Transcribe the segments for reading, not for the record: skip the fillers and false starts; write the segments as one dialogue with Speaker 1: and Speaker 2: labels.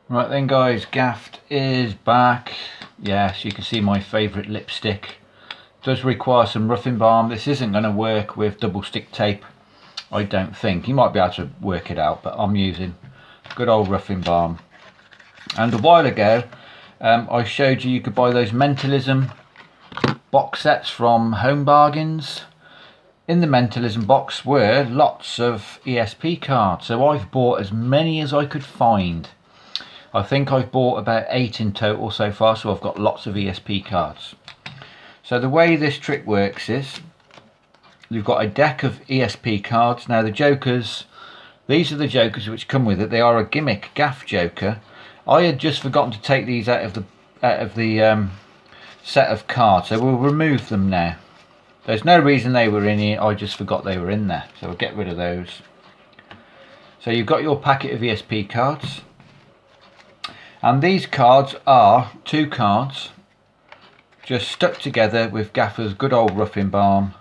Speaker 1: Right then guys, Gaffed is back. Yes, you can see my favourite lipstick. Does require some roughing balm. This isn't going to work with double stick tape, I don't think. You might be able to work it out, but I'm using good old roughing balm. And a while ago I showed you could buy those Mentalism box sets from Home Bargains. In the Mentalism box were lots of ESP cards, so I've bought as many as I could find. I think I've bought about 8 in total so far, so I've got lots of ESP cards. So the way this trick works is you've got a deck of ESP cards. Now the jokers, these are the jokers which come with it. They are a gimmick gaff joker. I had just forgotten to take these out of the set of cards, so we'll remove them now. There's no reason they were in here, I just forgot they were in there, so we'll get rid of those. So you've got your packet of ESP cards. And these cards are 2 cards just stuck together with Gaffer's good old roughing balm.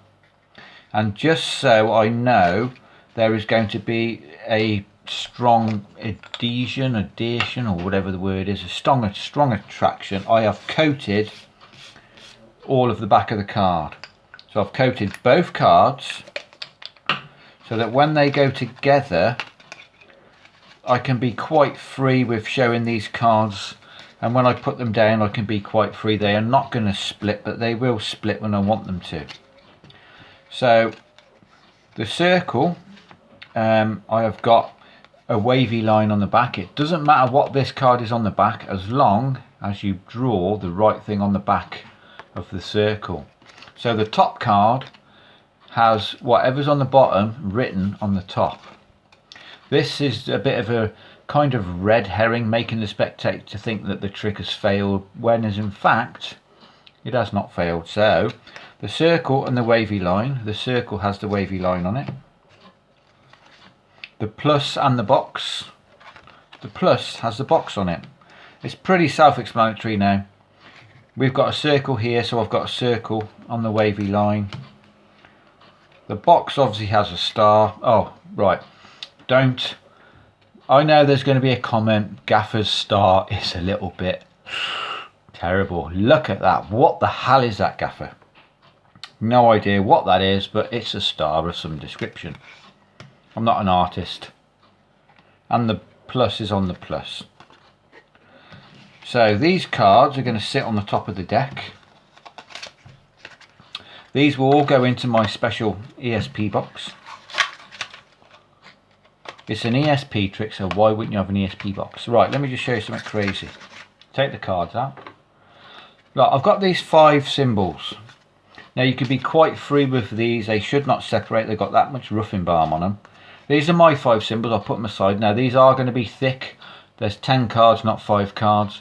Speaker 1: And just so I know there is going to be a strong adhesion or whatever the word is, a strong attraction, I have coated all of the back of the card. So I've coated both cards so that when they go together I can be quite free with showing these cards, and when I put them down I can be quite free. They are not going to split, but they will split when I want them to. So the circle, I have got a wavy line on the back. It doesn't matter what this card is on the back as long as you draw the right thing on the back of the circle. So the top card has whatever's on the bottom written on the top. This is a bit of a kind of red herring, making the spectator think that the trick has failed, when as in fact it has not failed. So the circle and the wavy line, the circle has the wavy line on it. The plus and the box, the plus has the box on it. It's pretty self-explanatory now. We've got a circle here, so I've got a circle on the wavy line. The box obviously has a star. Oh right, I know there's going to be a comment, Gaffer's star is a little bit terrible. Look at that. What the hell is that, Gaffer? No idea what that is, but it's a star of some description. I'm not an artist. And the plus is on the plus. So these cards are going to sit on the top of the deck. These will all go into my special ESP box. It's an ESP trick, so why wouldn't you have an ESP box? Right, let me just show you something crazy. Take the cards out. Look, I've got these 5 symbols. Now you can be quite free with these. They should not separate. They've got that much roughing balm on them. These are my 5 symbols. I'll put them aside. Now these are going to be thick. There's 10 cards, not 5 cards.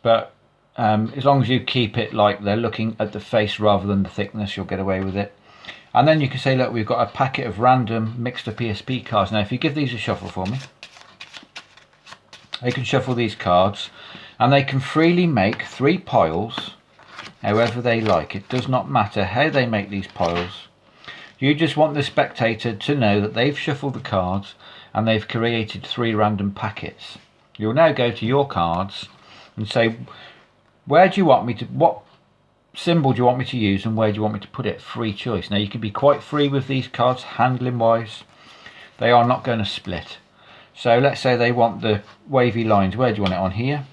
Speaker 1: But as long as you keep it like they're looking at the face rather than the thickness, you'll get away with it. And then you can say, look, we've got a packet of random mixed up ESP cards. Now if you give these a shuffle for me, they can shuffle these cards and they can freely make 3 piles however they like. It does not matter how they make these piles. You just want the spectator to know that they've shuffled the cards and they've created 3 random packets. You'll now go to your cards and say, where do you want me to, what symbol do you want me to use and where do you want me to put it? Free choice. Now you can be quite free with these cards handling wise. They are not going to split. So let's say they want the wavy lines. Where do you want it on? Here.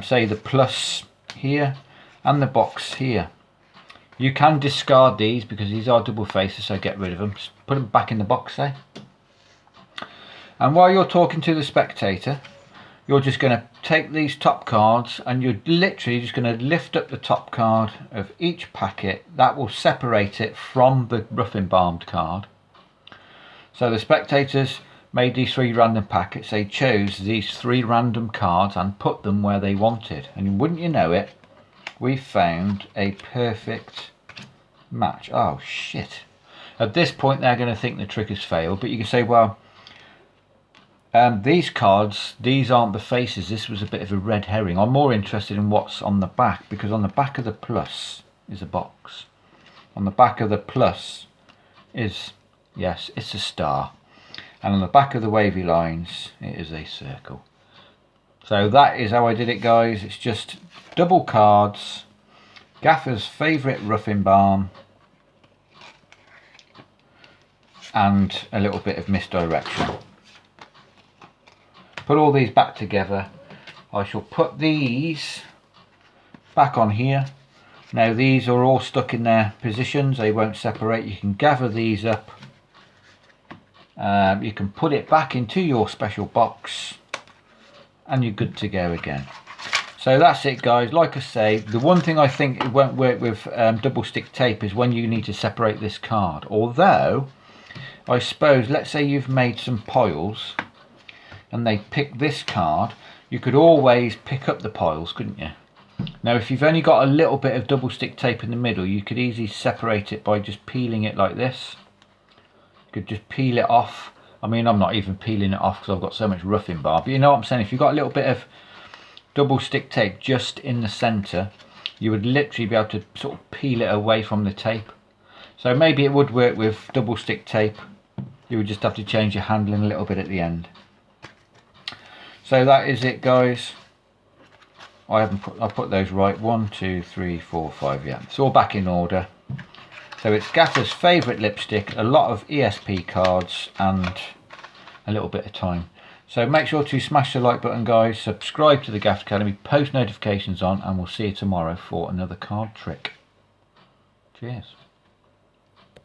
Speaker 1: Say the plus here and the box here. You can discard these because these are double faces, so get rid of them. Just put them back in the box there. And while you're talking to the spectator, you're just going to take these top cards and you're literally just going to lift up the top card of each packet. That will separate it from the rough embalmed card. So the spectators made these 3 random packets. They chose these 3 random cards and put them where they wanted. And wouldn't you know it, we found a perfect match. Oh shit. At this point they're going to think the trick has failed, but you can say, well, these cards, these aren't the faces. This was a bit of a red herring. I'm more interested in what's on the back, because on the back of the plus is a box. On the back of the plus is, yes, it's a star. And on the back of the wavy lines, it is a circle. So that is how I did it, guys. It's just double cards, Gaffer's favourite roughing balm, and a little bit of misdirection. Put all these back together. I shall put these back on here. Now these are all stuck in their positions, they won't separate. You can gather these up, you can put it back into your special box, and you're good to go again. So that's it, guys. Like I say, the one thing I think it won't work with double stick tape is when you need to separate this card. Although I suppose, let's say you've made some piles and they pick this card, you could always pick up the piles, couldn't you? Now if you've only got a little bit of double stick tape in the middle, you could easily separate it by just peeling it like this. You could just peel it off. I mean, I'm not even peeling it off because I've got so much roughing bar, but you know what I'm saying, if you've got a little bit of double stick tape just in the centre, you would literally be able to sort of peel it away from the tape. So maybe it would work with double stick tape. You would just have to change your handling a little bit at the end. So that is it, guys. I've put those right. 1, 2, 3, 4, 5. Yeah, it's all back in order. So it's Gaffer's favourite lipstick, a lot of ESP cards, and a little bit of time. So make sure to smash the like button, guys. Subscribe to the Gaff Academy, post notifications on, and we'll see you tomorrow for another card trick. Cheers.